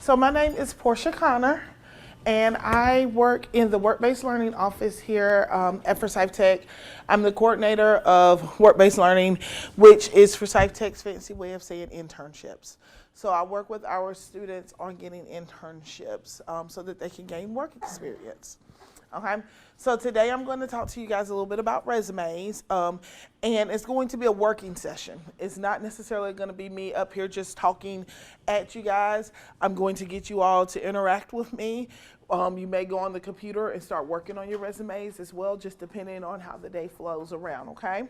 So my name is Portia Connor, and I work in the work-based learning office here at Forsyth Tech. I'm the coordinator of work-based learning, which is Forsyth Tech's fancy way of saying internships. So I work with our students on getting internships so that they can gain work experience. Okay, so today I'm going to talk to you guys a little bit about resumes, and it's going to be a working session. It's not necessarily going to be me up here just talking at you guys. I'm going to get you all to interact with me. You may go on the computer and start working on your resumes as well, just depending on how the day flows around, okay?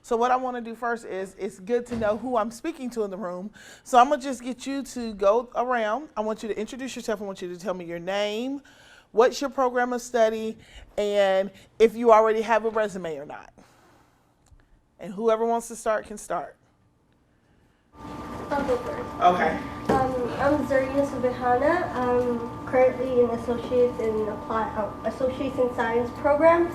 So what I want to do first is, it's good to know who I'm speaking to in the room. So I'm going to just get you to go around. I want you to introduce yourself. I want you to tell me your name, what's your program of study, and if you already have a resume or not. And whoever wants to start can start. I'll go first. Okay. I'm Zarina Subihana. I'm currently an associates in science program,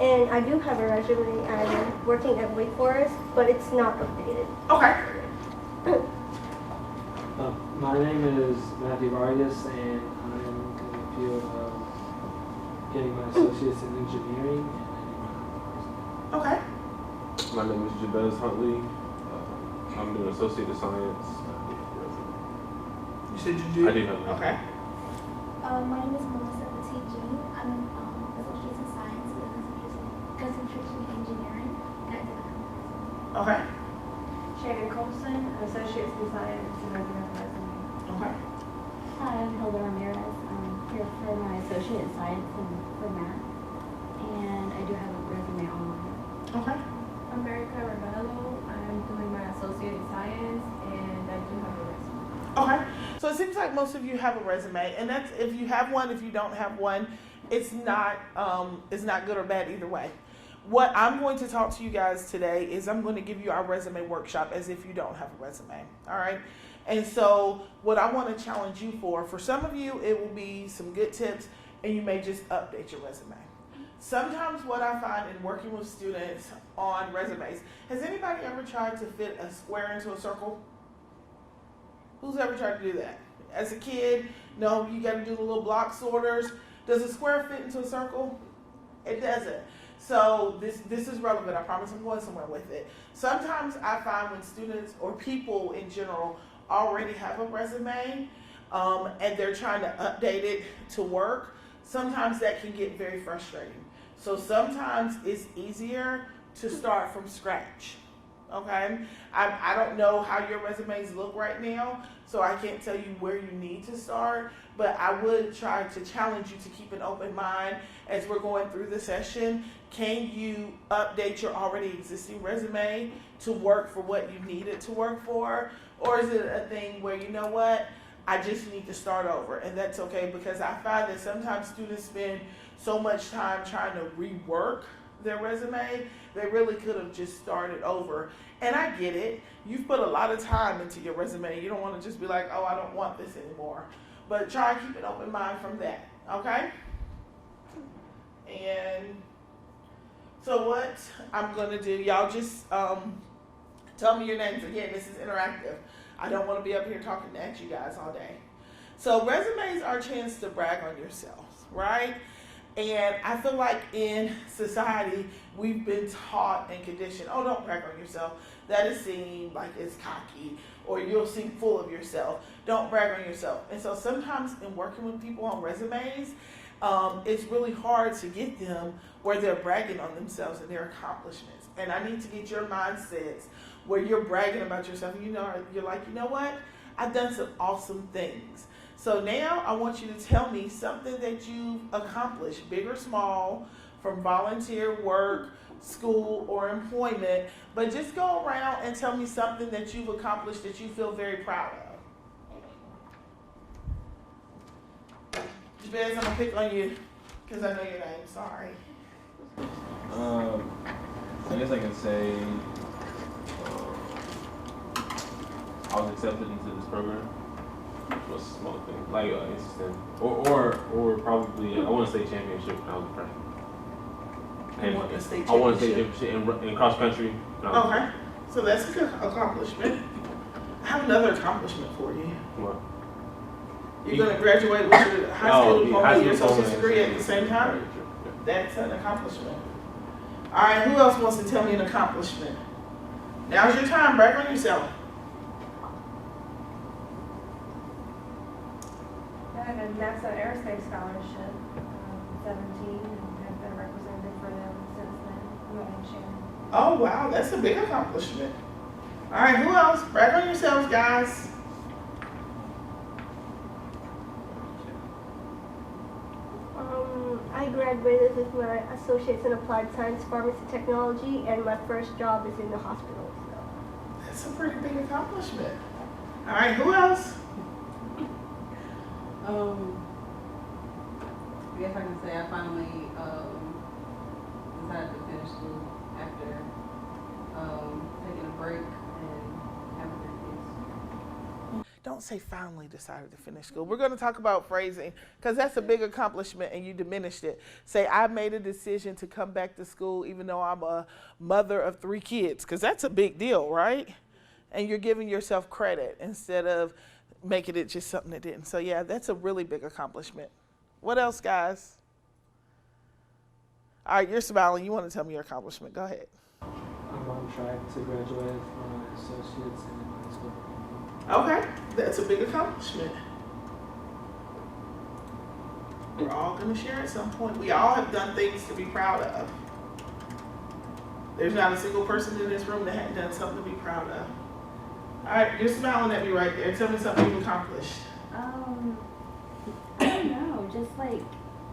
and I do have a resume. I'm working at Wake Forest, but it's not updated. Okay. My name is Matthew Vargas, and I am in the field of getting my associates in engineering. Okay. My name is Jabez Huntley. I'm doing associate of science. You said you do? I do have that. Okay. My name is Melissa Petit Jean. I'm an associate in science with concentration in engineering. And I do have a Okay. Shannon Colson, associates in science, and I do have a resume. Okay. Hi, I'm Hilda Ramirez. I'm here for my associate in science and for math, and I do have a resume online. Okay. I'm Erica Rebello. I'm doing my associate in science, and I do have a resume. Okay. So it seems like most of you have a resume, and that's if you have one. If you don't have one, it's not good or bad either way. What I'm going to talk to you guys today is I'm going to give you our resume workshop as if you don't have a resume. All right. And so what I want to challenge you for some of you, it will be some good tips, and you may just update your resume. Sometimes what I find in working with students on resumes, has anybody ever tried to fit a square into a circle? Who's ever tried to do that? As a kid, no, you got to do the little block sorters. Does a square fit into a circle? It doesn't. So this is relevant. I promise I'm going somewhere with it. Sometimes I find when students or people in general already have a resume and they're trying to update it to work, sometimes that can get very frustrating. So sometimes it's easier to start from scratch. Okay, I don't know how your resumes look right now, so I can't tell you where you need to start, but I would try to challenge you to keep an open mind as we're going through the session. Can you update your already existing resume to work for what you need it to work for? Or is it a thing where, you know what, I just need to start over, and that's okay, because I find that sometimes students spend so much time trying to rework their resume, they really could have just started over. And I get it. You've put a lot of time into your resume. You don't want to just be like, oh, I don't want this anymore. But try and keep an open mind from that, okay? And so what I'm going to do, y'all just tell me your names. Again, this is interactive. I don't want to be up here talking at you guys all day. So resumes are a chance to brag on yourself, right? And I feel like in society, we've been taught and conditioned, oh, don't brag on yourself. That is seen like it's cocky, or you'll seem full of yourself. Don't brag on yourself. And so sometimes in working with people on resumes, it's really hard to get them where they're bragging on themselves and their accomplishments. And I need to get your mindsets where you're bragging about yourself. You know, you're like, you know what? I've done some awesome things. So now I want you to tell me something that you've accomplished, big or small, from volunteer work, school, or employment. But just go around and tell me something that you've accomplished that you feel very proud of. Jabez, I'm going to pick on you because I know your name. Sorry. I guess I can say I was accepted into this program. Was a small thing, like instant, or probably I want to say championship when I was a freshman. You want the state I want to say championship in cross country. Okay, so that's a good accomplishment. I have another accomplishment for you. What? You're going to graduate with your high school diploma and your associate's degree at the same time? That's an accomplishment. All right, who else wants to tell me an accomplishment? Now's your time. Brag on yourself. I have a NASA Aerospace Scholarship, 17, and have been a representative for them since then. I'm not going to share. Oh, wow, that's a big accomplishment. All right, who else? Brag on yourselves, guys. I graduated with my associates in applied science pharmacy technology, and my first job is in the hospital. So. That's a pretty big accomplishment. All right, who else? I guess I can say I finally decided to finish school after taking a break and having 3 kids. Don't say finally decided to finish school. We're going to talk about phrasing because that's a big accomplishment and you diminished it. Say, I made a decision to come back to school even though I'm a mother of 3 kids, because that's a big deal, right? And you're giving yourself credit instead of making it just something that didn't. So yeah, that's a really big accomplishment. What else, guys? All right, you're smiling. You want to tell me your accomplishment. Go ahead. I'm on track to graduate with my associates in high school. Okay, that's a big accomplishment. We're all going to share at some point. We all have done things to be proud of. There's not a single person in this room that hadn't done something to be proud of. All right, you're smiling at me right there. Tell me something you've accomplished. I don't know, just like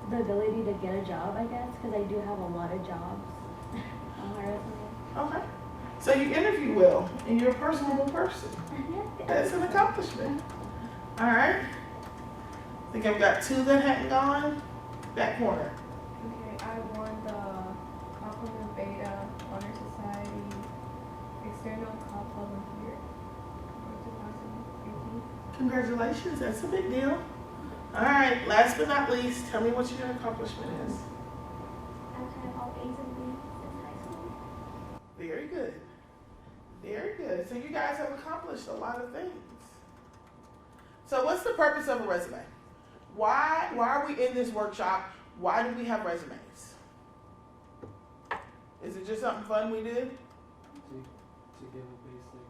the ability to get a job, I guess, because I do have a lot of jobs on my resume. Okay. So you interview well, and you're a personable person. That's an accomplishment. All right. I think I've got 2 that hadn't gone. That corner. Okay, I won the Complement Beta Honor Society External Call Club of the Year for 2018. Congratulations. That's a big deal. All right. Last but not least, tell me what your accomplishment is. I've had all A's and B's since high school. Very good. Very good. So you guys have accomplished a lot of things. So what's the purpose of a resume? Why are we in this workshop? Why do we have resumes? Is it just something fun we did? To give a basic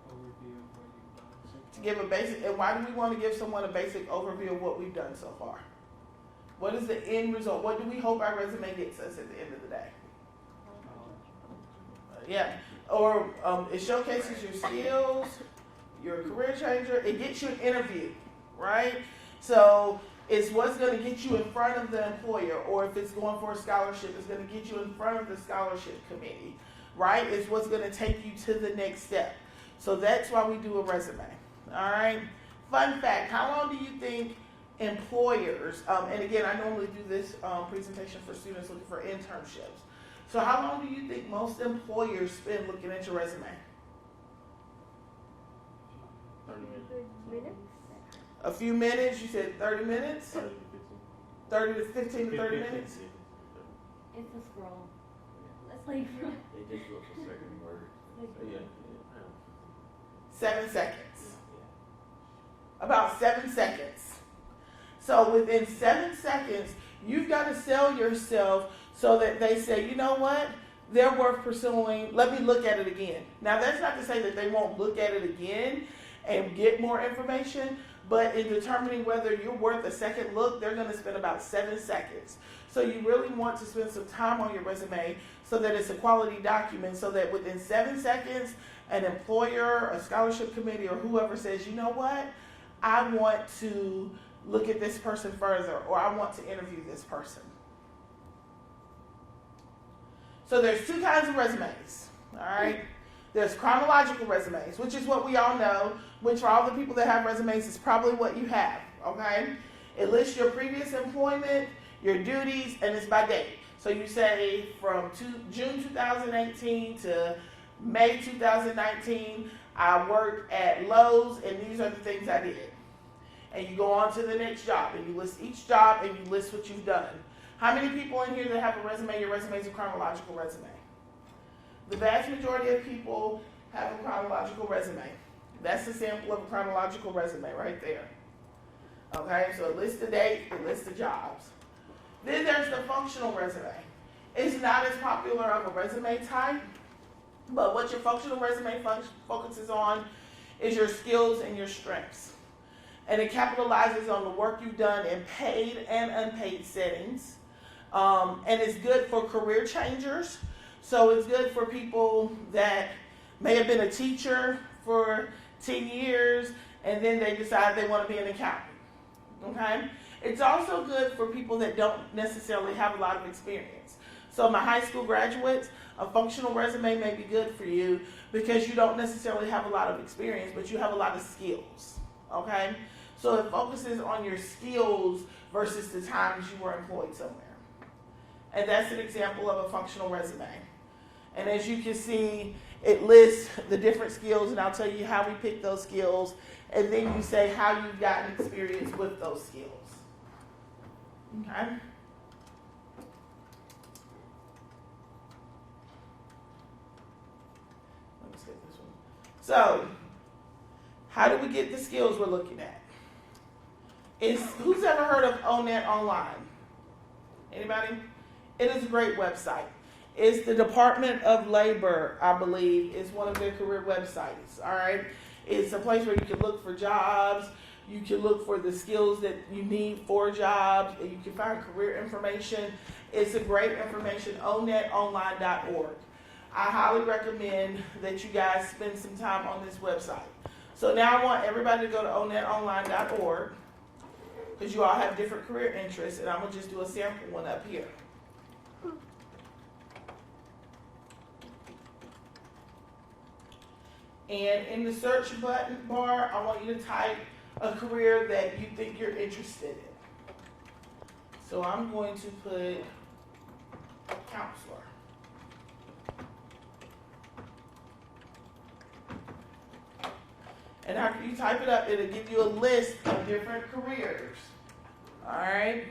overview of what you've done so far. To give a basic, and why do we want to give someone a basic overview of what we've done so far? What is the end result? What do we hope our resume gets us at the end of the day? Yeah, or it showcases your skills, you're a career changer, it gets you an interview, right? So it's what's going to get you in front of the employer, or if it's going for a scholarship, it's going to get you in front of the scholarship committee, right? It's what's going to take you to the next step. So that's why we do a resume, all right? Fun fact, how long do you think employers, and again, I normally do this presentation for students looking for internships. So how long do you think most employers spend looking at your resume? 30 Minutes? A few minutes? You said 30 minutes? 30 to 15 to 30 minutes? It's a scroll. Let's like, It just looks a second word. Yeah. 7 seconds. About 7 seconds. So within 7 seconds, you've got to sell yourself so that they say, you know what? They're worth pursuing. Let me look at it again. Now, that's not to say that they won't look at it again and get more information, but in determining whether you're worth a second look, they're going to spend about 7 seconds. So you really want to spend some time on your resume so that it's a quality document, so that within 7 seconds, an employer, a scholarship committee, or whoever says, you know what? I want to look at this person further, or I want to interview this person. So there's 2 kinds of resumes, all right? There's chronological resumes, which is what we all know, which for all the people that have resumes is probably what you have, okay? It lists your previous employment, your duties, and it's by date. So you say from June 2018 to May 2019, I worked at Lowe's, and these are the things I did. And you go on to the next job, and you list each job, and you list what you've done. How many people in here that have a resume, your resume is a chronological resume? The vast majority of people have a chronological resume. That's the sample of a chronological resume right there. Okay? Okay, so it lists the date, it lists the jobs. Then there's the functional resume. It's not as popular of a resume type, but what your functional resume focuses on is your skills and your strengths. And it capitalizes on the work you've done in paid and unpaid settings. And it's good for career changers. So it's good for people that may have been a teacher for 10 years and then they decide they want to be an accountant. Okay? It's also good for people that don't necessarily have a lot of experience. So my high school graduates, a functional resume may be good for you because you don't necessarily have a lot of experience, but you have a lot of skills. Okay? So it focuses on your skills versus the times you were employed somewhere. And that's an example of a functional resume. And as you can see, it lists the different skills, and I'll tell you how we pick those skills, and then you say how you've gotten experience with those skills. Okay? Let me skip this one. So, how do we get the skills we're looking at? Who's ever heard of ONET Online? Anybody? It is a great website. It's the Department of Labor, I believe, is one of their career websites. All right, it's a place where you can look for jobs. You can look for the skills that you need for jobs, and you can find career information. It's a great information. onetonline.org. I highly recommend that you guys spend some time on this website. So now I want everybody to go to onetonline.org because you all have different career interests, and I'm gonna just do a sample one up here. And in the search button bar, I want you to type a career that you think you're interested in. So I'm going to put counselor. And after you type it up, it'll give you a list of different careers. All right?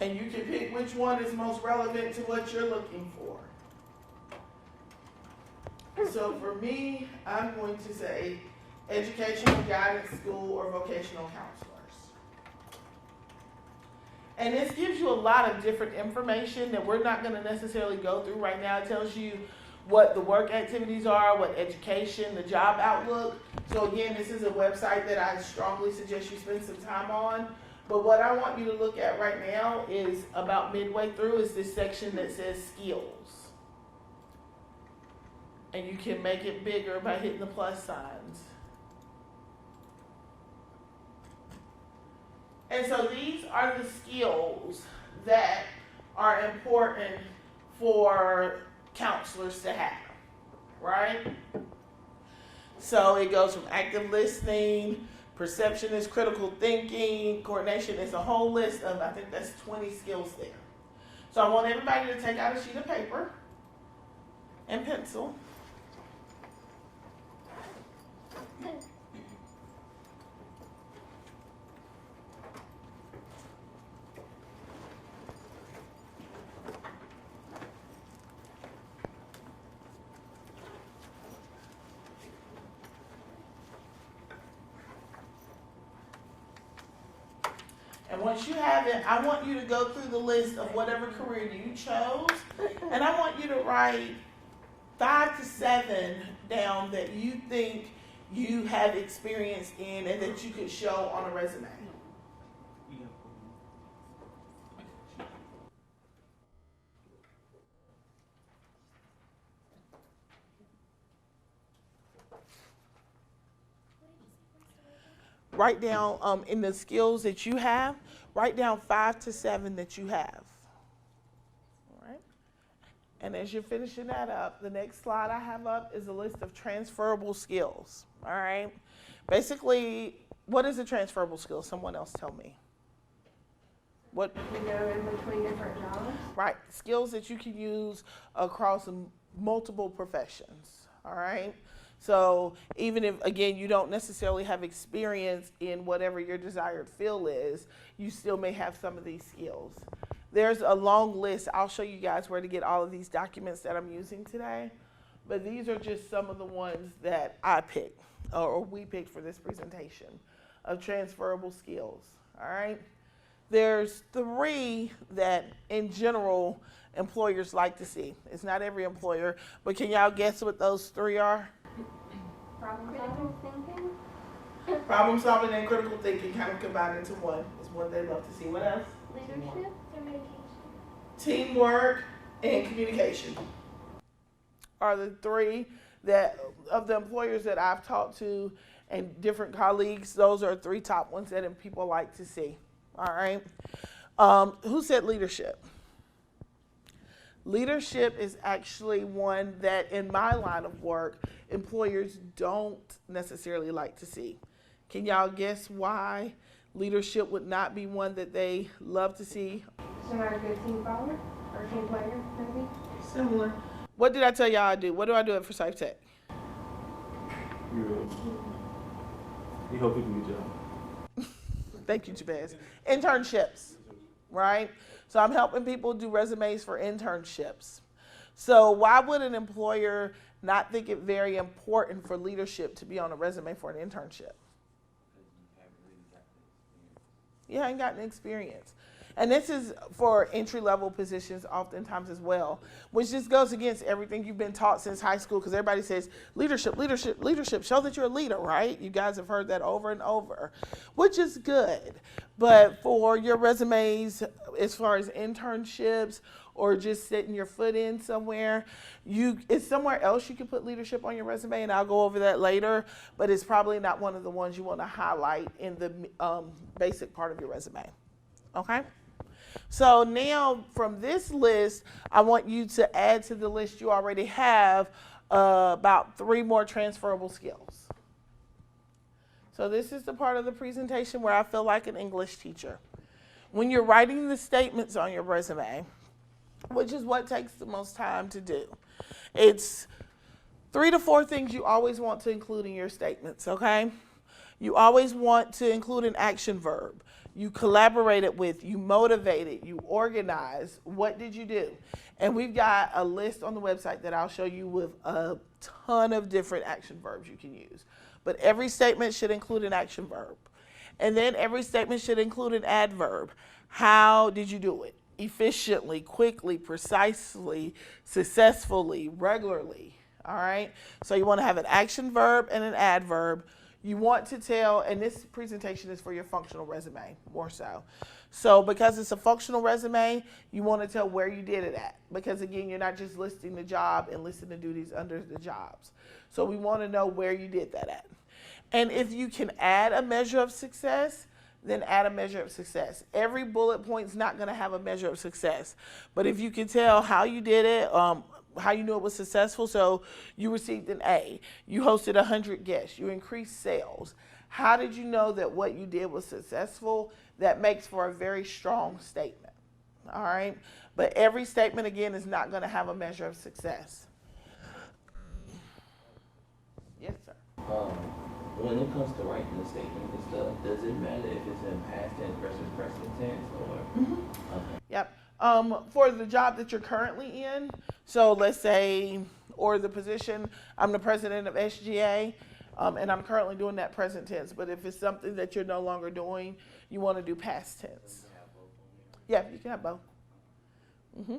And you can pick which one is most relevant to what you're looking for. So for me, I'm going to say educational guidance school or vocational counselors. And this gives you a lot of different information that we're not going to necessarily go through right now. It tells you what the work activities are, what education, the job outlook. So again, this is a website that I strongly suggest you spend some time on. But what I want you to look at right now is about midway through is this section that says skills. And you can make it bigger by hitting the plus signs. And so these are the skills that are important for counselors to have, right? So it goes from active listening, perception is critical thinking, coordination is a whole list of, I think that's 20 skills there. So I want everybody to take out a sheet of paper and pencil. And once you have it, I want you to go through the list of whatever career you chose, and I want you to write 5 to 7 down that you think you have experience in and that you could show on a resume. Write down in the skills that you have, write down 5 to 7 that you have. All right. And as you're finishing that up, the next slide I have up is a list of transferable skills. All right. Basically, what is a transferable skill? Someone else tell me. What? You know, in between different jobs. Right. Skills that you can use across multiple professions. All right. So even if, again, you don't necessarily have experience in whatever your desired field is, you still may have some of these skills. There's a long list. I'll show you guys where to get all of these documents that I'm using today. But these are just some of the ones that I picked or we picked for this presentation. of transferable skills. All right. There's 3 that in general employers like to see. It's not every employer, but can y'all guess what those 3 are? Critical thinking. Problem solving and critical thinking kind of combined into one is what they love to see. What else? Leadership. Communication. Teamwork and communication are the 3 that of the employers that I've talked to and different colleagues. Those are 3 top ones that people like to see. All right. Who said leadership? Leadership is actually one that in my line of work, employers don't necessarily like to see. Can y'all guess why leadership would not be one that they love to see? So not a good team follower or team player, maybe? Similar. What did I tell y'all I do? What do I do at Forsyth Tech? You help people get jobs. Thank you, Jabez. Internships, right? So I'm helping people do resumes for internships. So why would an employer not think it very important for leadership to be on a resume for an internship? You haven't gotten experience. And this is for entry-level positions oftentimes as well, which just goes against everything you've been taught since high school, because everybody says leadership, leadership, leadership. Show that you're a leader, right? You guys have heard that over and over, which is good. But for your resumes, as far as internships or just setting your foot in somewhere, it's somewhere else you can put leadership on your resume, and I'll go over that later, but it's probably not one of the ones you want to highlight in the basic part of your resume. Okay? So now from this list, I want you to add to the list you already have about 3 more transferable skills. So this is the part of the presentation where I feel like an English teacher. When you're writing the statements on your resume, which is what takes the most time to do, it's 3 to 4 things you always want to include in your statements, okay? You always want to include an action verb. You collaborated with, you motivated, you organized. What did you do? And we've got a list on the website that I'll show you with a ton of different action verbs you can use. But every statement should include an action verb. And then every statement should include an adverb. How did you do it? Efficiently, quickly, precisely, successfully, regularly. All right? So you want to have an action verb and an adverb. You want to tell, and this presentation is for your functional resume, more so. So because it's a functional resume, you want to tell where you did it at. Because again, you're not just listing the job and listing the duties under the jobs. So we want to know where you did that at. And if you can add a measure of success, then add a measure of success. Every bullet point's not going to have a measure of success. But if you can tell how you did it, how you knew it was successful, so you received an A, you hosted 100 guests, you increased sales. How did you know that what you did was successful? That makes for a very strong statement, all right? But every statement, again, is not going to have a measure of success. Yes, sir. When it comes to writing the statement and stuff, does it matter if it's in past tense versus present tense, or? Okay. Yep. For the job that you're currently in, so let's say, or the position, I'm the president of SGA, and I'm currently doing that present tense. But if it's something that you're no longer doing, you want to do past tense. Yeah, you can have both. Mm-hmm.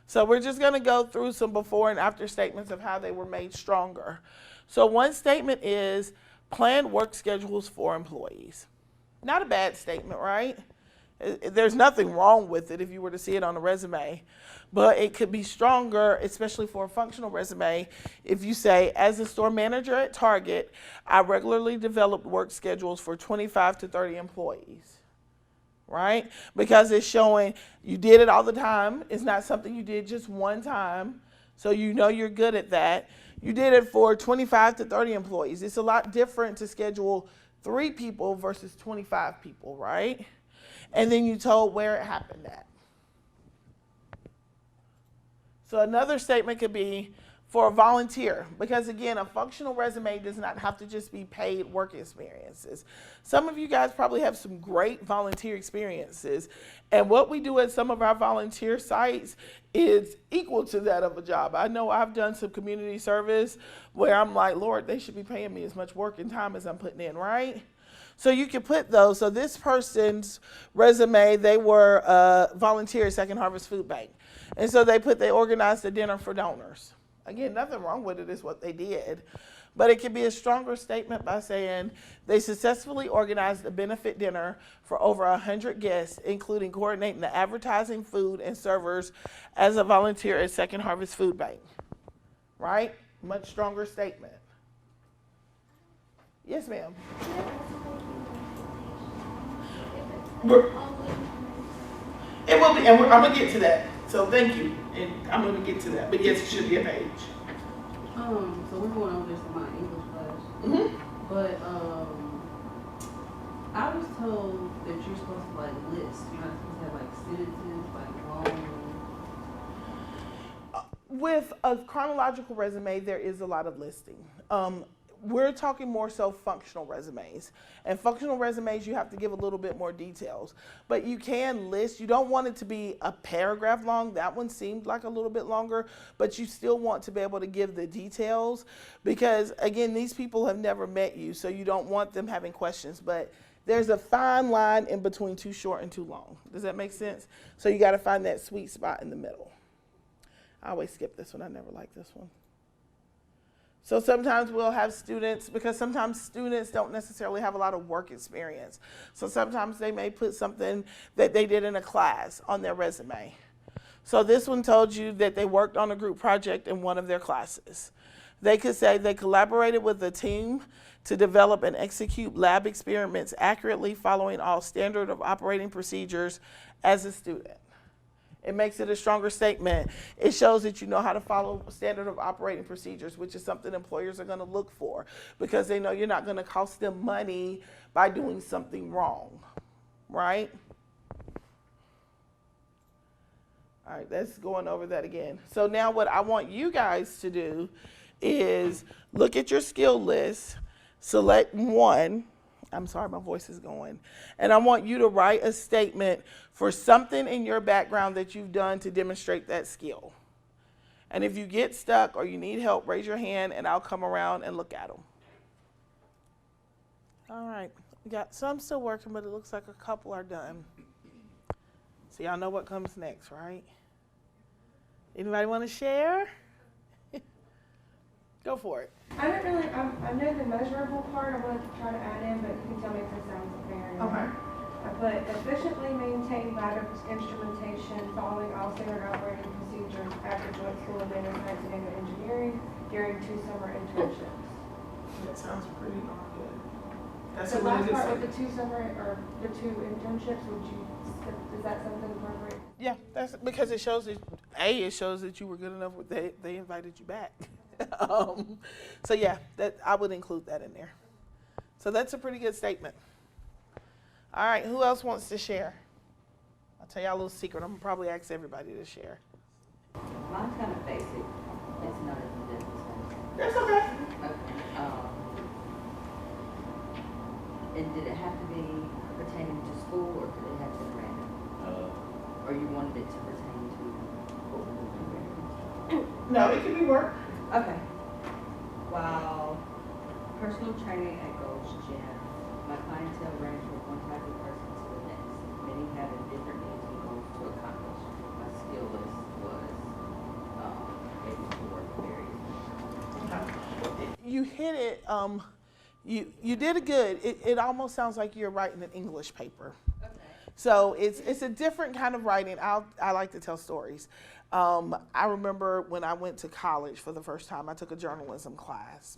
So we're just going to go through some before and after statements of how they were made stronger. So one statement is planned work schedules for employees. Not a bad statement, right? There's nothing wrong with it if you were to see it on a resume, but it could be stronger, especially for a functional resume, if you say, as a store manager at Target, I regularly developed work schedules for 25 to 30 employees. Right? Because it's showing you did it all the time. It's not something you did just one time. So you know you're good at that. You did it for 25 to 30 employees. It's a lot different to schedule 3 people versus 25 people, right? And then you told where it happened at. So another statement could be, for a volunteer, because again, a functional resume does not have to just be paid work experiences. Some of you guys probably have some great volunteer experiences, and what we do at some of our volunteer sites is equal to that of a job. I know I've done some community service where I'm like, Lord, they should be paying me as much work and time as I'm putting in, right? So you can put those. So this person's resume, they were a volunteer at Second Harvest Food Bank. And so they organized a dinner for donors. Again, nothing wrong with it, is what they did. But it can be a stronger statement by saying they successfully organized a benefit dinner for over 100 guests, including coordinating the advertising, food, and servers as a volunteer at Second Harvest Food Bank. Right? Much stronger statement. Yes, ma'am. It will be, and I'm going to get to that. So thank you, and I'm going to get to that. But yes, it should be a page. So we're going over this in my English class. Mm-hmm. But I was told that you're supposed to like list. You're not supposed to have like sentences, like long. With a chronological resume, there is a lot of listing. We're talking more so functional resumes. And functional resumes, you have to give a little bit more details. But you can list. You don't want it to be a paragraph long. That one seemed like a little bit longer. But you still want to be able to give the details. Because, again, these people have never met you. So you don't want them having questions. But there's a fine line in between too short and too long. Does that make sense? So you got to find that sweet spot in the middle. I always skip this one. I never like this one. So sometimes we'll have students, because sometimes students don't necessarily have a lot of work experience. So sometimes they may put something that they did in a class on their resume. So this one told you that they worked on a group project in one of their classes. They could say they collaborated with a team to develop and execute lab experiments accurately following all standard of operating procedures as a student. It makes it a stronger statement. It shows that you know how to follow standard of operating procedures, which is something employers are going to look for, because they know you're not going to cost them money by doing something wrong, right? All right, let's go on over that again. So now what I want you guys to do is look at your skill list, select one. I'm sorry, my voice is going. And I want you to write a statement for something in your background that you've done to demonstrate that skill. And if you get stuck or you need help, raise your hand and I'll come around and look at them. All right, we got some still working, but it looks like a couple are done. So y'all know what comes next, right? Anybody want to share? Go for it. I don't really, I know the measurable part I wanted to try to add in, but you can tell me if this sounds fair. Okay. I put efficiently maintain lab instrumentation following all standard operating procedures after joint school of data science and data engineering during 2 summer internships. That sounds pretty darn good. That's The a really last good part with statement. the 2 summer or the 2 internships, is that something appropriate? Yeah, that's because it shows that it shows that you were good enough. They invited you back. So yeah, that I would include that in there. So that's a pretty good statement. All right, who else wants to share? I'll tell y'all a little secret. I'm gonna probably ask everybody to share. Mine's kind of basic. It's not as in-depth as That's okay. okay. And did it have to be pertaining to school, or could it have been random? Or you wanted it to pertain to what we were doing? No, it can be work. Okay. While personal training at Gold's Gym, my clientele ranged from one type of person to the next. Many having different needs and goals to accomplish. My skill list was able to work various. You hit it. You did it good. It almost sounds like you're writing an English paper. Okay. So it's a different kind of writing. I like to tell stories. I remember when I went to college for the first time, I took a journalism class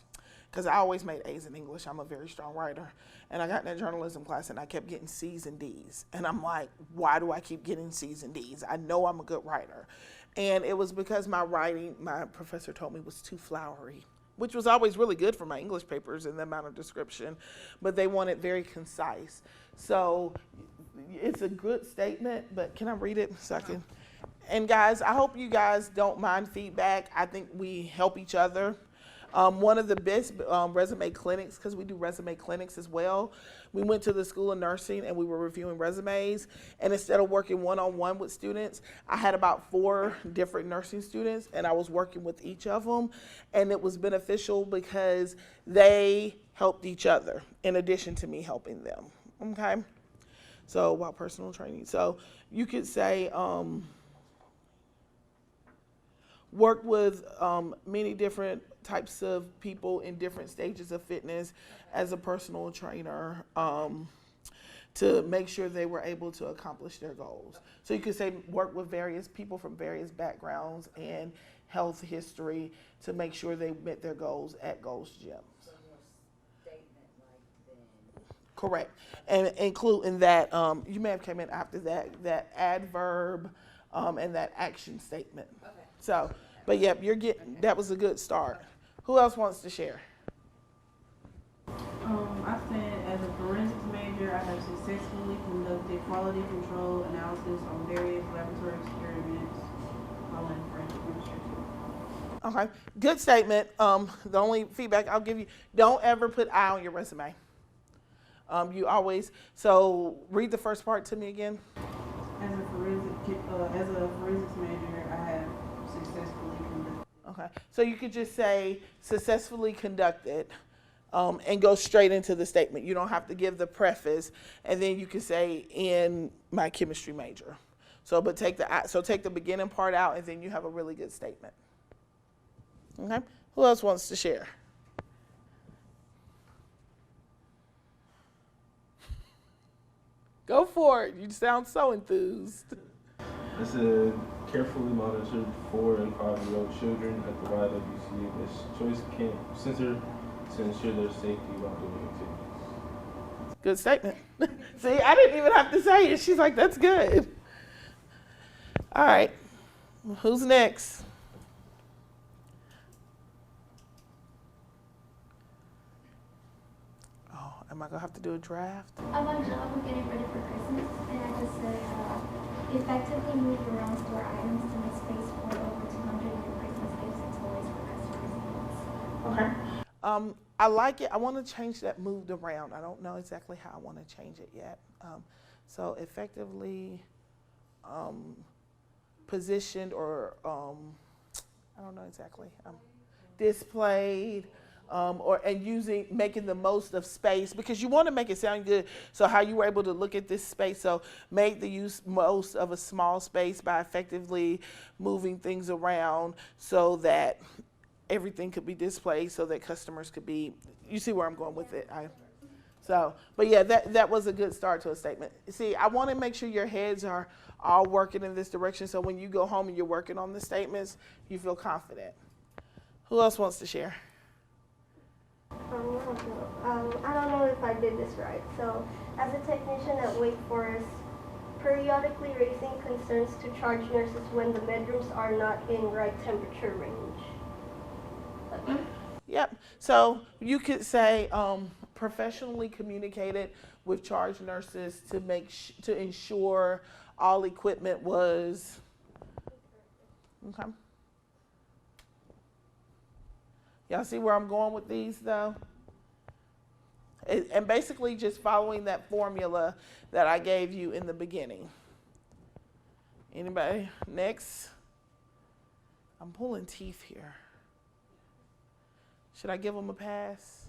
because I always made A's in English. I'm a very strong writer. And I got in that journalism class and I kept getting C's and D's. And I'm like, why do I keep getting C's and D's? I know I'm a good writer. And it was because my writing, my professor told me, was too flowery, which was always really good for my English papers and the amount of description, but they want it very concise. So it's a good statement, but can I read it so I can? And guys, I hope you guys don't mind feedback. I think we help each other. One of the best resume clinics, because we do resume clinics as well, we went to the School of Nursing and we were reviewing resumes. And instead of working one-on-one with students, I had about 4 different nursing students and I was working with each of them. And it was beneficial because they helped each other in addition to me helping them. Okay? So, about personal training. So, you could say, work with many different types of people in different stages of fitness as a personal trainer to make sure they were able to accomplish their goals. So you could say work with various people from various backgrounds and health history to make sure they met their goals at Gold's Gym. So more statement-like than. Correct. And include in that, you may have came in after that adverb and that action statement. Okay. So, but yep, that was a good start. Who else wants to share? I said as a forensics major, I have successfully conducted quality control analysis on various laboratory experiments while in forensic chemistry. Okay, good statement. The only feedback I'll give you, don't ever put I on your resume. You always, so read the first part to me again. As a forensics major, I have successfully conducted. Okay, so you could just say successfully conducted and go straight into the statement. You don't have to give the preface, and then you can say in my chemistry major. So, but take the beginning part out, and then you have a really good statement. Okay, who else wants to share? Go for it. You sound so enthused. I said carefully monitored 4 and 5-year-old children at the YWCA this choice camp center to ensure their safety while doing activities. Good statement. See, I didn't even have to say it. She's like, that's good. All right. Who's next? Oh, am I going to have to do a draft? I'm getting ready for Christmas, and I just said, effectively move around store items to make space for over 200 new Christmas gifts and toys for customers' needs. Okay. I like it. I want to change that moved around. I don't know exactly how I want to change it yet. So effectively positioned or I don't know exactly. Displayed. Making the most of space, because you want to make it sound good. So how you were able to look at this space. So make the most of a small space by effectively moving things around so that everything could be displayed, so that customers could be. You see where I'm going with it. But yeah, that was a good start to a statement. See, I want to make sure your heads are all working in this direction. So when you go home and you're working on the statements, you feel confident. Who else wants to share? I don't know if I did this right. So, as a technician at Wake Forest, periodically raising concerns to charge nurses when the bedrooms are not in right temperature range. Yep. So you could say professionally communicated with charge nurses to ensure all equipment was okay. Y'all see where I'm going with these, though? And basically just following that formula that I gave you in the beginning. Anybody? Next? I'm pulling teeth here. Should I give them a pass?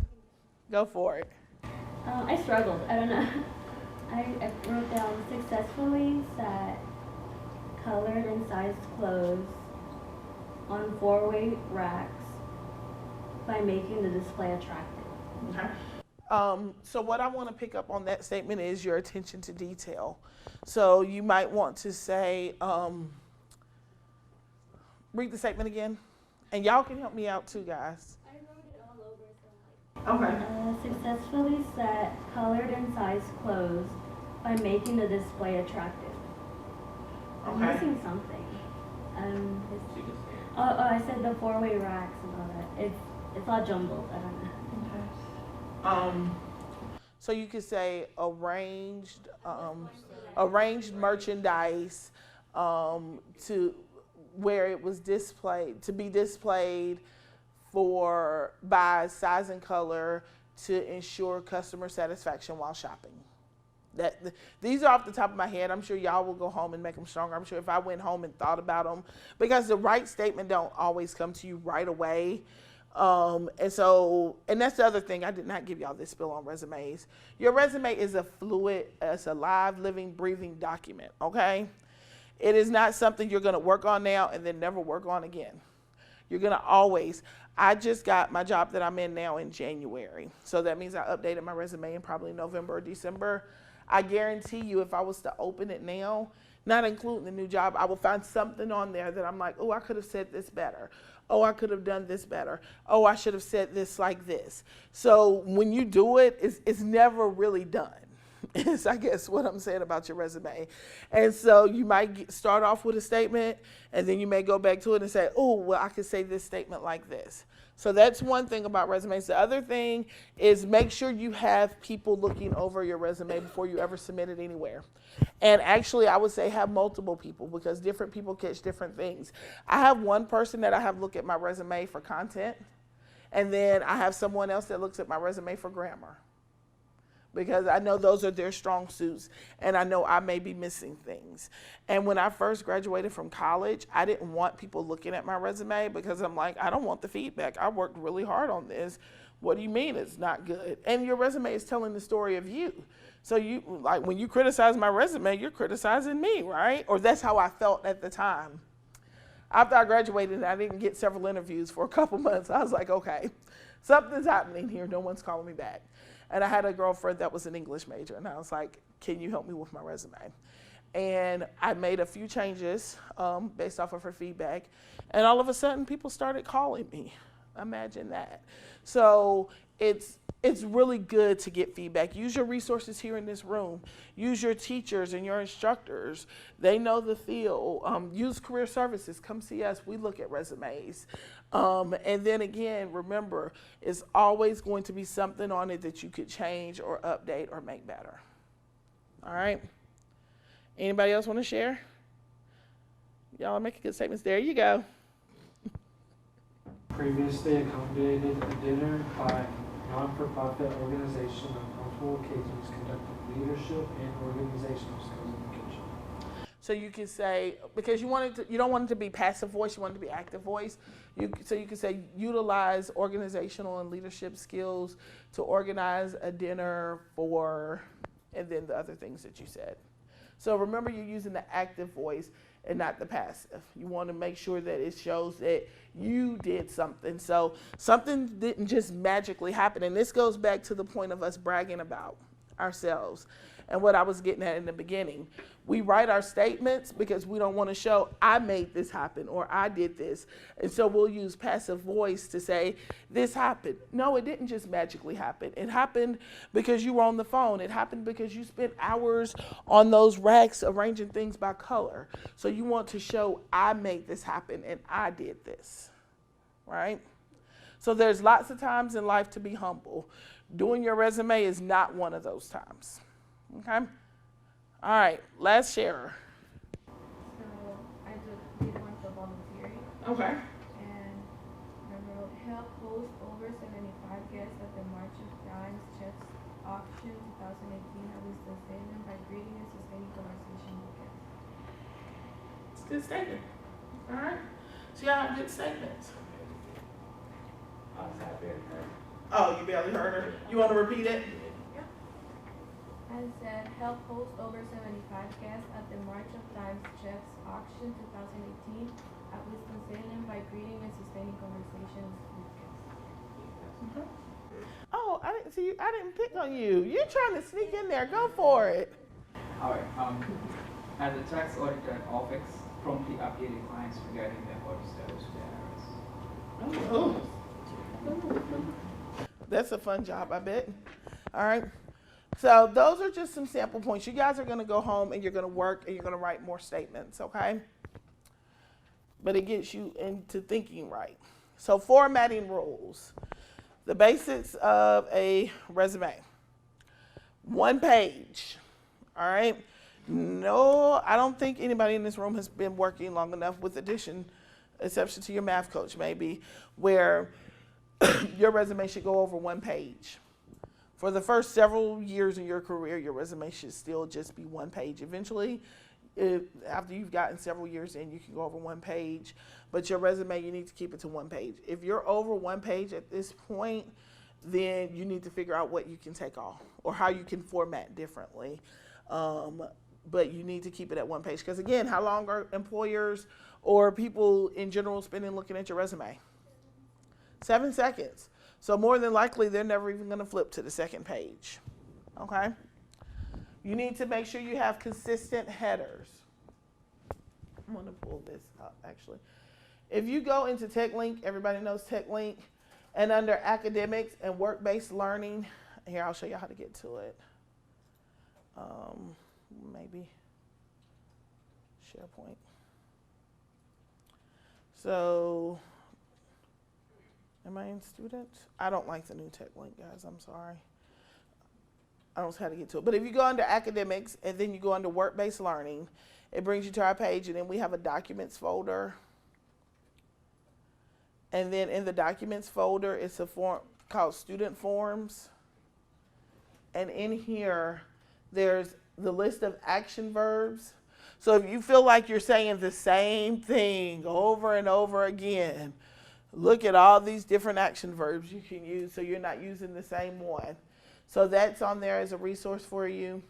Go for it. I struggled. I don't know. I wrote down successfully set colored and sized clothes on 4-way racks by making the display attractive. Okay. So what I want to pick up on that statement is your attention to detail. So you might want to say, read the statement again. And y'all can help me out too, guys. I wrote it all over, so Okay. Successfully set colored and sized clothes by making the display attractive. I'm Okay. missing something. She can say it. I said the 4-way racks and all that. It's all jumbled. I don't know. So you could say arranged merchandise to where it was displayed, to be displayed for by size and color to ensure customer satisfaction while shopping. These are off the top of my head. I'm sure y'all will go home and make them stronger. I'm sure if I went home and thought about them, because the right statement don't always come to you right away. And that's the other thing. I did not give y'all this spill on resumes. Your resume is it's a live, living, breathing document, okay? It is not something you're gonna work on now and then never work on again. You're gonna always, I just got my job that I'm in now in January. So that means I updated my resume in probably November or December. I guarantee you if I was to open it now, not including the new job, I will find something on there that I'm like, oh, I could have said this better. Oh, I could have done this better. Oh, I should have said this like this. So when you do it, it's never really done. Is I guess what I'm saying about your resume. And so you might start off with a statement and then you may go back to it and say, oh, well, I could say this statement like this. So that's one thing about resumes. The other thing is make sure you have people looking over your resume before you ever submit it anywhere. And actually, I would say have multiple people because different people catch different things. I have one person that I have look at my resume for content, and then I have someone else that looks at my resume for grammar, because I know those are their strong suits and I know I may be missing things. And when I first graduated from college, I didn't want people looking at my resume because I'm like, I don't want the feedback. I worked really hard on this. What do you mean it's not good? And your resume is telling the story of you. So you, like when you criticize my resume, you're criticizing me, right? Or that's how I felt at the time. After I graduated and I didn't get several interviews for a couple months, I was like, okay, something's happening here. No one's calling me back. And I had a girlfriend that was an English major, and I was like, can you help me with my resume? And I made a few changes based off of her feedback, and all of a sudden, people started calling me. Imagine that. So it's really good to get feedback. Use your resources here in this room. Use your teachers and your instructors. They know the field. Use career services. Come see us. We look at resumes. And then again, remember, it's always going to be something on it that you could change or update or make better. All right? Anybody else want to share? Y'all are making good statements. There you go. Previously accommodated a dinner by non-for-profit organization on multiple occasions conducting leadership and organizational skills in the kitchen. So you can say, because you don't want it to be passive voice, you want it to be active voice. So you can say utilize organizational and leadership skills to organize a dinner for, and then the other things that you said. So remember, you're using the active voice and not the passive. You want to make sure that it shows that you did something. So something didn't just magically happen. And this goes back to the point of us bragging about ourselves and what I was getting at in the beginning. We write our statements because we don't want to show I made this happen or I did this. And so we'll use passive voice to say this happened. No, it didn't just magically happen. It happened because you were on the phone. It happened because you spent hours on those racks arranging things by color. So you want to show I made this happen and I did this, right? So there's lots of times in life to be humble. Doing your resume is not one of those times. Okay? All right, last sharer. So I did one for volunteering. Okay. And I wrote, help host over 75 guests at the March of Dimes Chef's Auction 2018. I will sustain them by greeting and sustaining conversation with guests. It's a good statement. All right. So y'all have good statements. Oh, you barely heard her. You want to repeat it? I said, help host over 75 guests at the March of Dimes Chef's Auction 2018 at Winston-Salem by greeting and sustaining conversations with guests. Okay. Oh, I didn't see you. I didn't pick on you. You're trying to sneak in there. Go for it. All right. As a tax auditor at office, promptly updated clients regarding their audit status with the IRS. Oh. That's a fun job, I bet. All right. So those are just some sample points. You guys are going to go home and you're going to work and you're going to write more statements, okay? But it gets you into thinking right. So formatting rules. The basics of a resume. 1 page, all right? No, I don't think anybody in this room has been working long enough, with exception to your math coach maybe, where your resume should go over one page. For the first several years in your career, your resume should still just be one page. Eventually, after you've gotten several years in, you can go over one page. But your resume, you need to keep it to one page. If you're over one page at this point, then you need to figure out what you can take off or how you can format differently. But you need to keep it at one page. Because again, how long are employers or people in general spending looking at your resume? 7 seconds. So more than likely, they're never even going to flip to the second page. Okay? You need to make sure you have consistent headers. I'm going to pull this up, actually. If you go into TechLink, everybody knows TechLink, and under academics and work-based learning, here, I'll show you how to get to it. Maybe SharePoint. So, am I in students? I don't like the new TechLink, guys. I'm sorry. I don't know how to get to it. But if you go under academics and then you go under work-based learning, it brings you to our page, and then we have a documents folder. And then in the documents folder, it's a form called student forms. And in here, there's the list of action verbs. So if you feel like you're saying the same thing over and over again, look at all these different action verbs you can use so you're not using the same one. So that's on there as a resource for you.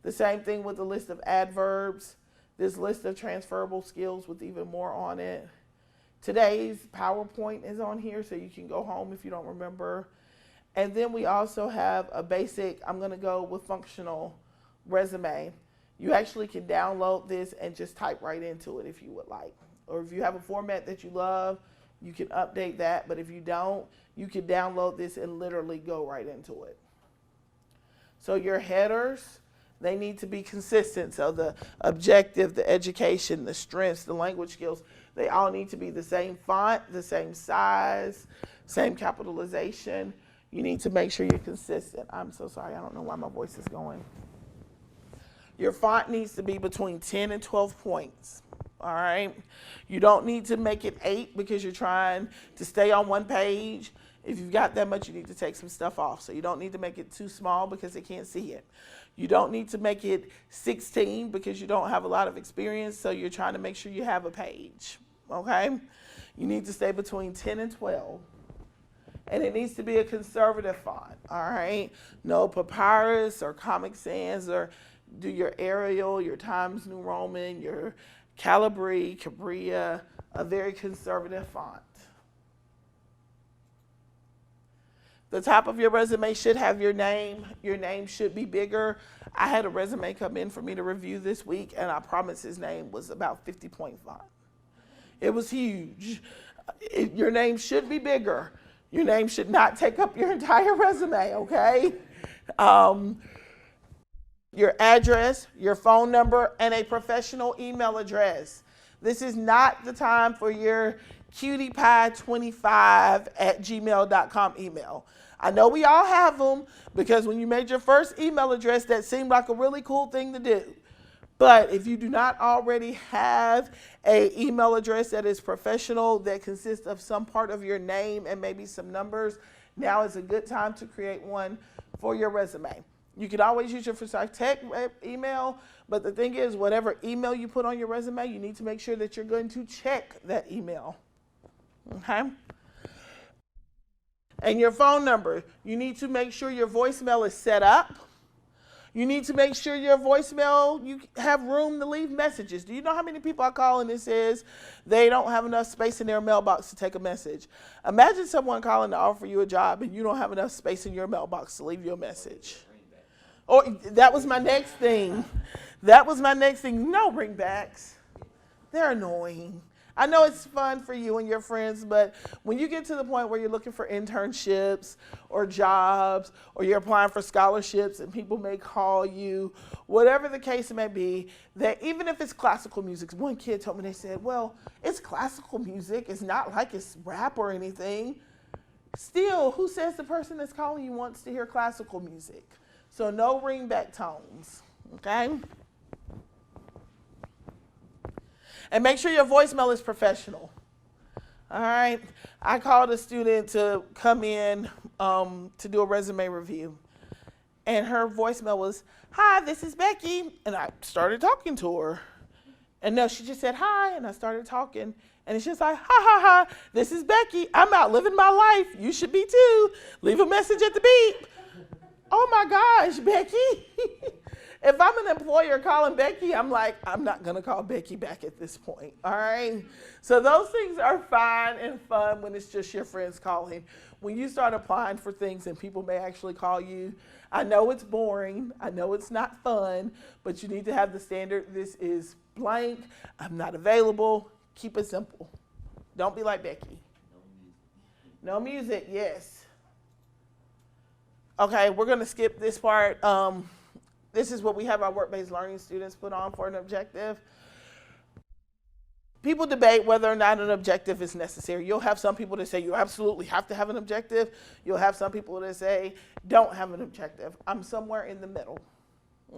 The same thing with the list of adverbs. This list of transferable skills with even more on it. Today's PowerPoint is on here, so you can go home if you don't remember. And then we also have a basic, I'm going to go with functional resume. You actually can download this and just type right into it if you would like. Or if you have a format that you love, you can update that. But if you don't, you can download this and literally go right into it. So your headers, they need to be consistent. So the objective, the education, the strengths, the language skills, they all need to be the same font, the same size, same capitalization. You need to make sure you're consistent. I'm so sorry, I don't know why my voice is going. Your font needs to be between 10 and 12 points, all right? You don't need to make it 8 because you're trying to stay on one page. If you've got that much, you need to take some stuff off. So you don't need to make it too small because they can't see it. You don't need to make it 16 because you don't have a lot of experience, so you're trying to make sure you have a page, okay? You need to stay between 10 and 12. And it needs to be a conservative font, all right? No Papyrus or Comic Sans, or do your Arial, your Times New Roman, your Calibri, Cabria, a very conservative font. The top of your resume should have your name. Your name should be bigger. I had a resume come in for me to review this week, and I promise his name was about 50-point font. It was huge. Your name should be bigger. Your name should not take up your entire resume, okay? Your address, your phone number, and a professional email address. This is not the time for your cutiepie25@gmail.com email. I know we all have them because when you made your first email address, that seemed like a really cool thing to do. But if you do not already have an email address that is professional, that consists of some part of your name and maybe some numbers, now is a good time to create one for your resume. You can always use your Forsyth Tech email, but the thing is, whatever email you put on your resume, you need to make sure that you're going to check that email. Okay? And your phone number, you need to make sure your voicemail is set up. You need to make sure your voicemail, you have room to leave messages. Do you know how many people I call and it says they don't have enough space in their mailbox to take a message? Imagine someone calling to offer you a job and you don't have enough space in your mailbox to leave your message. Or that was my next thing. That was my next thing. No ringbacks. They're annoying. I know it's fun for you and your friends, but when you get to the point where you're looking for internships or jobs, or you're applying for scholarships and people may call you, whatever the case may be, that even if it's classical music, one kid told me, they said, well, it's classical music. It's not like it's rap or anything. Still, who says the person that's calling you wants to hear classical music? So no ringback tones, okay? And make sure your voicemail is professional. All right. I called a student to come in to do a resume review. And her voicemail was, "Hi, this is Becky." And I started talking to her. And no, she just said, "Hi." And I started talking. And it's just like, "Ha, ha, ha. This is Becky. I'm out living my life. You should be too. Leave a message at the beep." Oh my gosh, Becky. If I'm an employer calling Becky, I'm like, I'm not going to call Becky back at this point, all right? So those things are fine and fun when it's just your friends calling. When you start applying for things and people may actually call you, I know it's boring. I know it's not fun, but you need to have the standard. This is blank. I'm not available. Keep it simple. Don't be like Becky. No music, yes. Okay, we're going to skip this part. This is what we have our work-based learning students put on for an objective. People debate whether or not an objective is necessary. You'll have some people that say you absolutely have to have an objective. You'll have some people that say don't have an objective. I'm somewhere in the middle,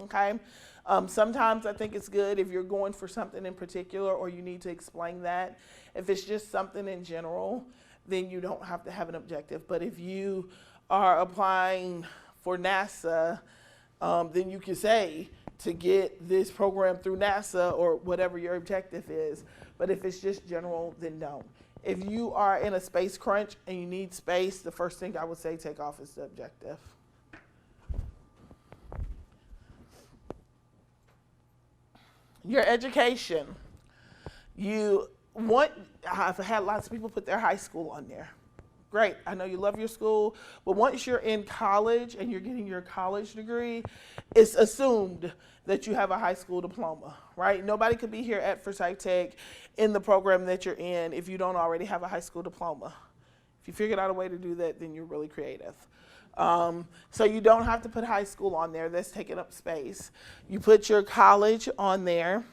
okay? Sometimes I think it's good if you're going for something in particular or you need to explain that. If it's just something in general, then you don't have to have an objective. But if you are applying for NASA, then you can say to get this program through NASA or whatever your objective is. But if it's just general, then don't. If you are in a space crunch and you need space, the first thing I would say take off is the objective. Your education. I've had lots of people put their high school on there. Great, I know you love your school, but once you're in college and you're getting your college degree, it's assumed that you have a high school diploma, right? Nobody could be here at Forsyth Tech in the program that you're in if you don't already have a high school diploma. If you figured out a way to do that, then you're really creative. So you don't have to put high school on there. That's taking up space. You put your college on there.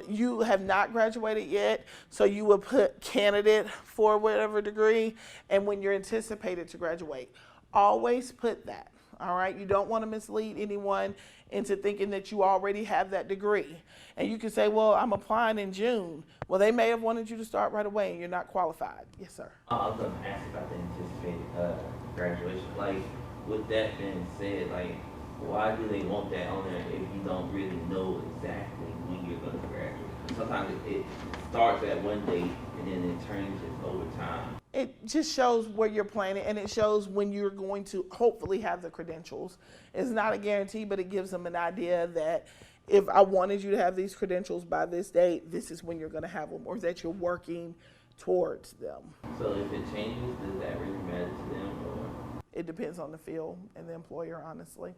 You have not graduated yet, so you will put candidate for whatever degree, and when you're anticipated to graduate. Always put that, all right? You don't want to mislead anyone into thinking that you already have that degree. And you can say, well, I'm applying in June. Well, they may have wanted you to start right away, and you're not qualified. Yes, sir. I was going to ask about the anticipated graduation. Like, with that being said, like, why do they want that on there if you don't really know exactly when you're going to graduate? Sometimes it starts at one date and then it turns over time. It just shows where you're planning, and it shows when you're going to hopefully have the credentials. It's not a guarantee, but it gives them an idea that if I wanted you to have these credentials by this date, this is when you're going to have them, or that you're working towards them. So if it changes, does that really matter to them? Or? It depends on the field and the employer, honestly.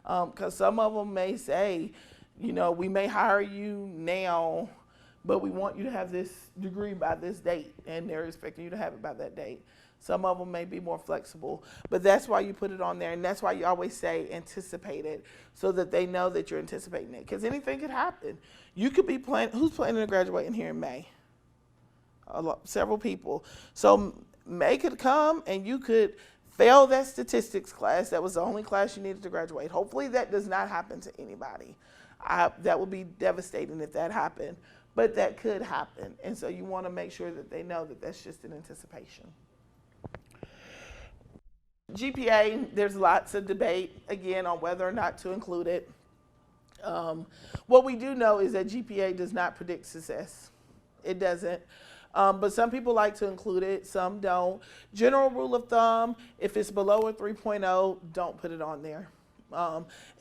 Because some of them may say, you know, we may hire you now, but we want you to have this degree by this date, and they're expecting you to have it by that date. Some of them may be more flexible, but that's why you put it on there, and that's why you always say anticipate it, so that they know that you're anticipating it, because anything could happen. You could be planning, who's planning to graduate in here in May? Several people. So May could come, and you could fail that statistics class. That was the only class you needed to graduate. Hopefully that does not happen to anybody. That would be devastating if that happened, but that could happen. And so you want to make sure that they know that that's just an anticipation. GPA, there's lots of debate, again, on whether or not to include it. What we do know is that GPA does not predict success. It doesn't. But some people like to include it, some don't. General rule of thumb, if it's below a 3.0, don't put it on there.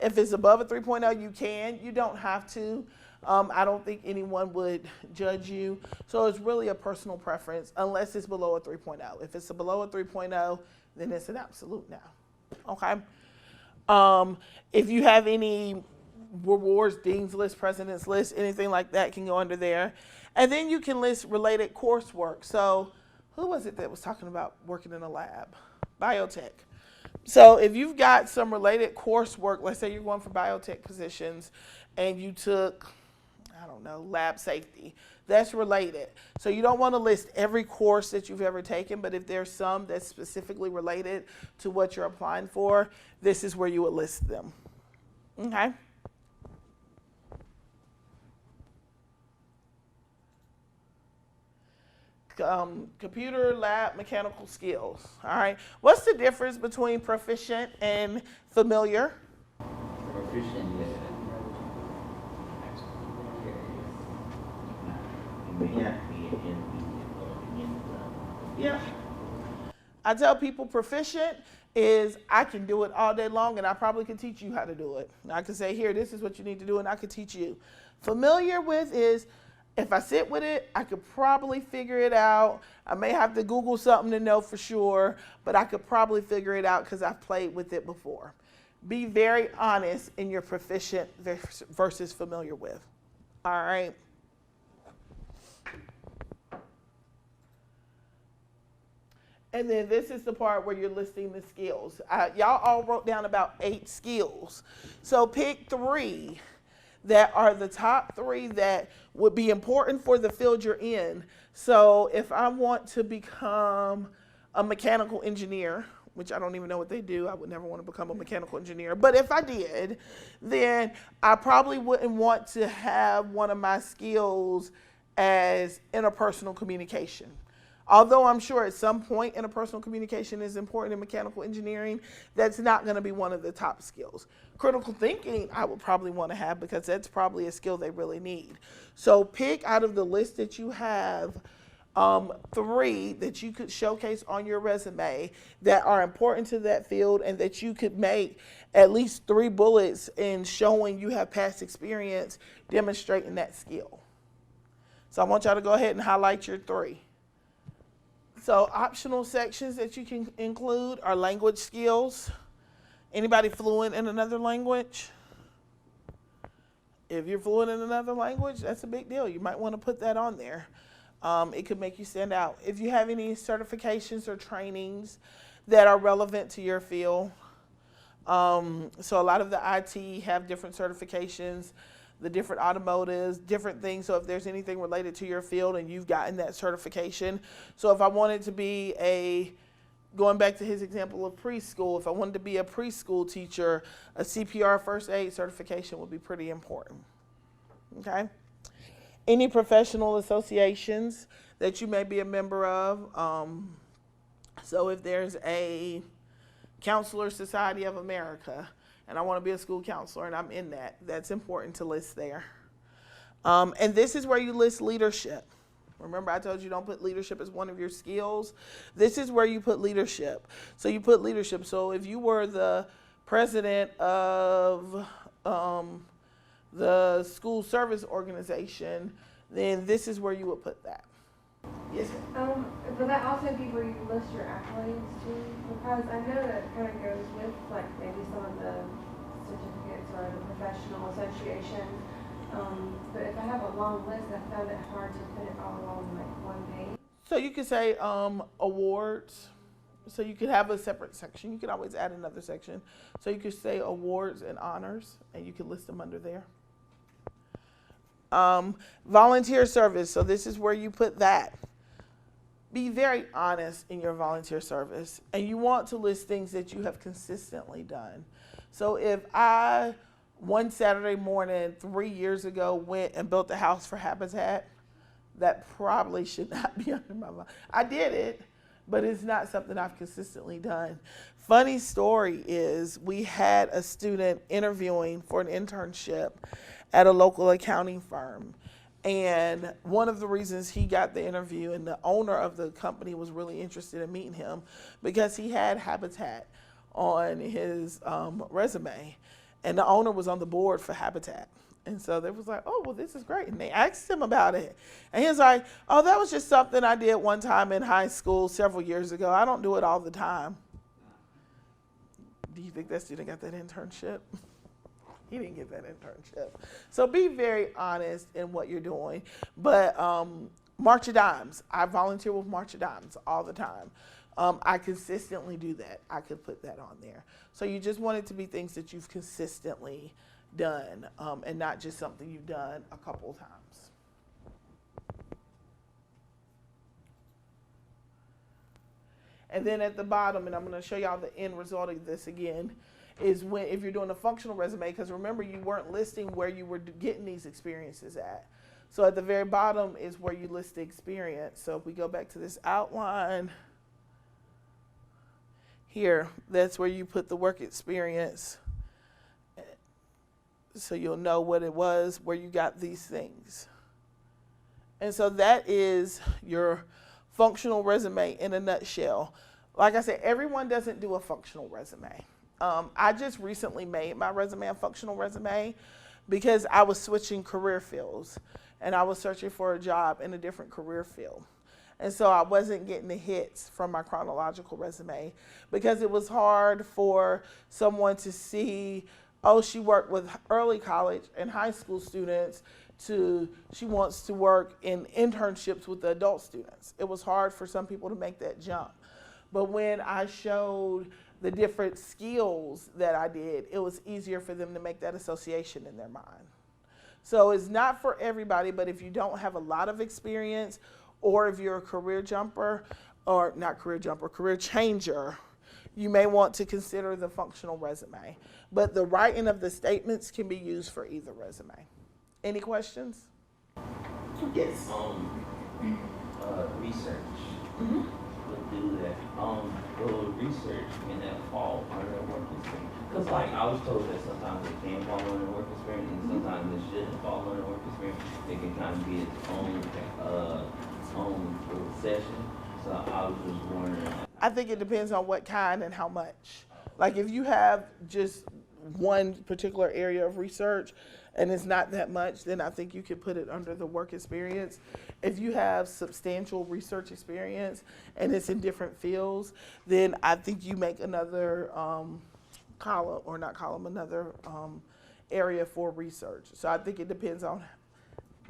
If it's above a 3.0, you can. You don't have to. I don't think anyone would judge you. So it's really a personal preference unless it's below a 3.0. If it's below a 3.0, then it's an absolute no. Okay? If you have any rewards, dean's list, president's list, anything like that can go under there. And then you can list related coursework. So who was it that was talking about working in a lab? Biotech. So if you've got some related coursework, let's say you're going for biotech positions and you took, I don't know, lab safety, that's related. So you don't want to list every course that you've ever taken, but if there's some that's specifically related to what you're applying for, this is where you would list them. Okay? computer, lab, mechanical skills. All right. What's the difference between proficient and familiar? Proficient, you may have to be an intermediate or beginning level. Yeah. I tell people proficient is I can do it all day long, and I probably can teach you how to do it. I can say, here, this is what you need to do, and I can teach you. Familiar with is if I sit with it, I could probably figure it out. I may have to Google something to know for sure, but I could probably figure it out because I've played with it before. Be very honest in your proficient versus familiar with. All right. And then this is the part where you're listing the skills. Y'all all wrote down about 8 skills. So pick 3 that are the top 3 that would be important for the field you're in. So if I want to become a mechanical engineer, which I don't even know what they do, I would never want to become a mechanical engineer, but if I did, then I probably wouldn't want to have one of my skills as interpersonal communication. Although I'm sure at some point interpersonal communication is important in mechanical engineering, that's not going to be one of the top skills. Critical thinking I would probably want to have because that's probably a skill they really need. So pick out of the list that you have 3 that you could showcase on your resume that are important to that field and that you could make at least 3 bullets in showing you have past experience demonstrating that skill. So I want y'all to go ahead and highlight your 3. So optional sections that you can include are language skills. Anybody fluent in another language? If you're fluent in another language, that's a big deal. You might want to put that on there. It could make you stand out. If you have any certifications or trainings that are relevant to your field. So a lot of the IT have different certifications, the different automotives, different things. So if there's anything related to your field and you've gotten that certification. So if I wanted to be going back to his example of preschool, if I wanted to be a preschool teacher, a CPR first aid certification would be pretty important. Okay? Any professional associations that you may be a member of. So if there's a Counselor Society of America, and I want to be a school counselor, and I'm in that. That's important to list there. And this is where you list leadership. Remember, I told you don't put leadership as one of your skills. This is where you put leadership. So you put leadership. So if you were the president of the school service organization, then this is where you would put that. Yes, ma'am. But that also be where you list your accolades too, because I know that kind of goes with like maybe some of the certificates or the professional associations. But if I have a long list, I found it hard to put it all on like one page. So you could say awards. So you could have a separate section. You could always add another section. So you could say awards and honors, and you could list them under there. Volunteer service. So this is where you put that. Be very honest in your volunteer service, and you want to list things that you have consistently done. So if I, one Saturday morning 3 years ago, went and built a house for Habitat, that probably should not be under my mind. I did it, but it's not something I've consistently done. Funny story is we had a student interviewing for an internship at a local accounting firm. And one of the reasons he got the interview and the owner of the company was really interested in meeting him because he had Habitat on his resume. And the owner was on the board for Habitat. And so they was like, oh, well, this is great. And they asked him about it. And he was like, oh, that was just something I did one time in high school several years ago. I don't do it all the time. Do you think that student got that internship? He didn't get that internship. So be very honest in what you're doing. But March of Dimes, I volunteer with March of Dimes all the time. I consistently do that. I could put that on there. So you just want it to be things that you've consistently done and not just something you've done a couple times. And then at the bottom, and I'm going to show y'all the end result of this again, is when if you're doing a functional resume, because remember you weren't listing where you were getting these experiences at. So at the very bottom is where you list the experience. So if we go back to this outline here, that's where you put the work experience. So you'll know what it was, where you got these things. And so that is your functional resume in a nutshell. Like I said, everyone doesn't do a functional resume. I just recently made my resume a functional resume because I was switching career fields and I was searching for a job in a different career field. And so I wasn't getting the hits from my chronological resume because it was hard for someone to see, oh, she worked with early college and high school students, to she wants to work in internships with the adult students. It was hard for some people to make that jump. But when I showed the different skills that I did, it was easier for them to make that association in their mind. So it's not for everybody, but if you don't have a lot of experience, or if you're a career jumper, or not career jumper, career changer, you may want to consider the functional resume. But the writing of the statements can be used for either resume. Any questions? Yes. Research. Would do that. Will research can that fall under work experience? Because like I was told that sometimes it can fall under work experience and sometimes it shouldn't fall under work experience. It can kind of be its own session. So I was just wondering. I think it depends on what kind and how much. Like if you have just one particular area of research and it's not that much, then I think you could put it under the work experience. If you have substantial research experience and it's in different fields, then I think you make another column, or not column, another area for research. So I think it depends on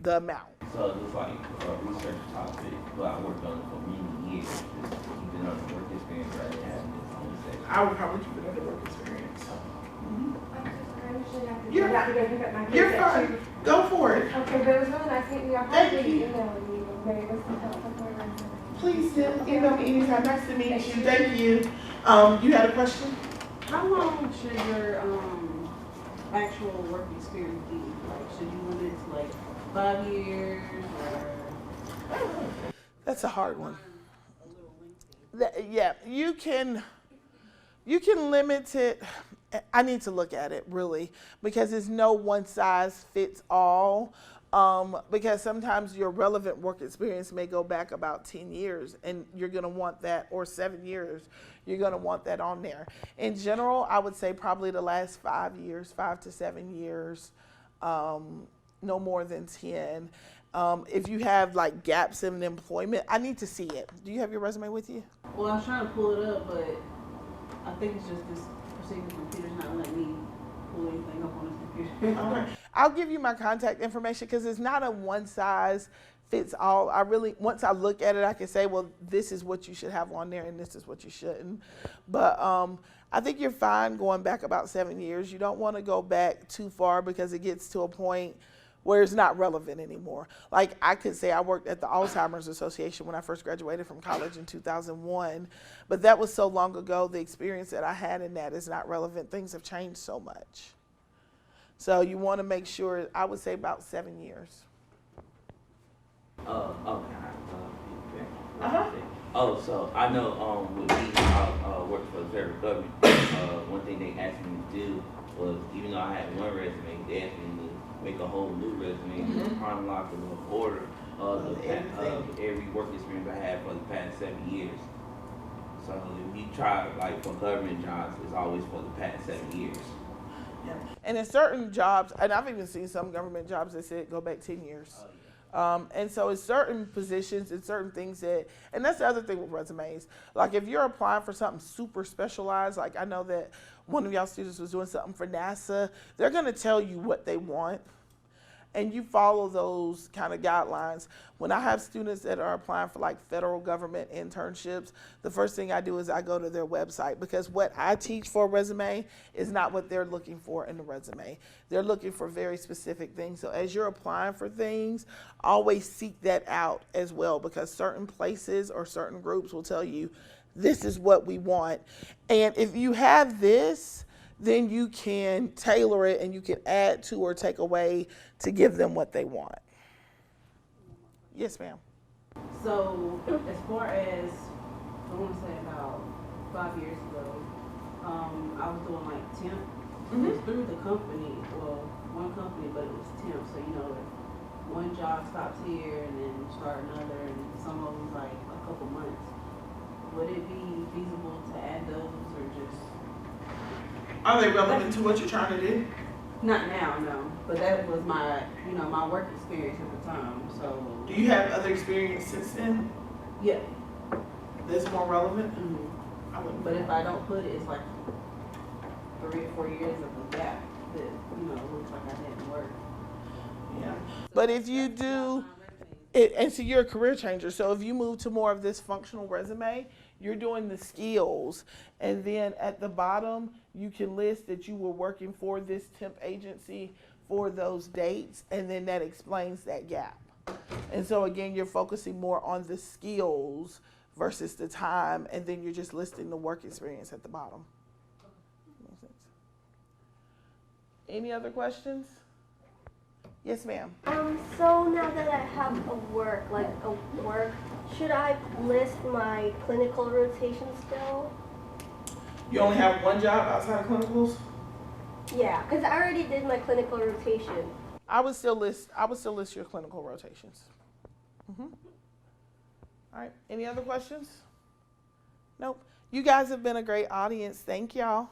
the amount. So it's like a research topic, but I worked on it for many years. Just keep it under work experience rather than having its own section. I would probably keep it under work experience. You're fine. Go for it. Okay, but it was really nice meeting you. I'll Thank probably you. email you maybe with some help with my resume. Please do. Email me anytime. Nice to meet you. Thank you. You had a question? How long should your actual work experience be? Like, should you limit it to like 5 years or? That's a hard one. Yeah, you can limit it. I need to look at it really because there's no one size fits all. Because sometimes your relevant work experience may go back about 10 years and you're going to want that, or 7 years, you're going to want that on there. In general, I would say probably the last 5 years, 5 to 7 years, no more than 10. If you have like gaps in employment, I need to see it. Do you have your resume with you? Well, I was trying to pull it up, but I think it's just this particular computer's not letting me pull anything up on this computer. Okay. I'll give you my contact information because it's not a one size fits all. Once I look at it, I can say, well, this is what you should have on there and this is what you shouldn't. But I think you're fine going back about 7 years. You don't want to go back too far because it gets to a point where it's not relevant anymore. Like I could say I worked at the Alzheimer's Association when I first graduated from college in 2001, but that was so long ago. The experience that I had in that is not relevant. Things have changed so much. So you want to make sure, I would say about 7 years. Oh, so I know with me, I worked for the federal government. One thing they asked me to do was, even though I had one resume, they asked me to make a whole new resume in chronological order of every work experience I had for the past 7 years. So if you try, like for government jobs, it's always for the past 7 years. Yeah. And in certain jobs, and I've even seen some government jobs that said go back 10 years. And so in certain positions, in certain things that, and that's the other thing with resumes. Like if you're applying for something super specialized, like I know that one of y'all students was doing something for NASA, they're going to tell you what they want. And you follow those kind of guidelines. When I have students that are applying for like federal government internships, the first thing I do is I go to their website, because what I teach for a resume is not what they're looking for in the resume. They're looking for very specific things. So as you're applying for things, always seek that out as well, because certain places or certain groups will tell you, this is what we want. And if you have this, then you can tailor it and you can add to or take away to give them what they want. Yes, ma'am. So as far as, I want to say about 5 years ago, I was doing like temp. Mhm. It's through the company, well, one company, but it was temp. So you know, if one job stops here and then start another, and some of them like a couple months. Would it be feasible to add those, or just Are they relevant to what you're trying to do? not now? No, but that was my, you know, my work experience at the time. So Do you have other experience since then yeah. that's more relevant? Mhm. I wouldn't. But if I don't put it, it's like 3 or 4 years of a gap that, you know, looks like I didn't work. Yeah. But if you do it, and so you're a career changer. So if you move to more of this functional resume, you're doing the skills, and then at the bottom you can list that you were working for this temp agency for those dates, and then that explains that gap. And so again, you're focusing more on the skills versus the time, and then you're just listing the work experience at the bottom. Makes sense. Any other questions? Yes, ma'am. So now that I have a work, should I list my clinical rotation still? You only have one job outside of clinicals? Yeah, because I already did my clinical rotation. I would still list your clinical rotations. All right. Any other questions? Nope. You guys have been a great audience. Thank y'all.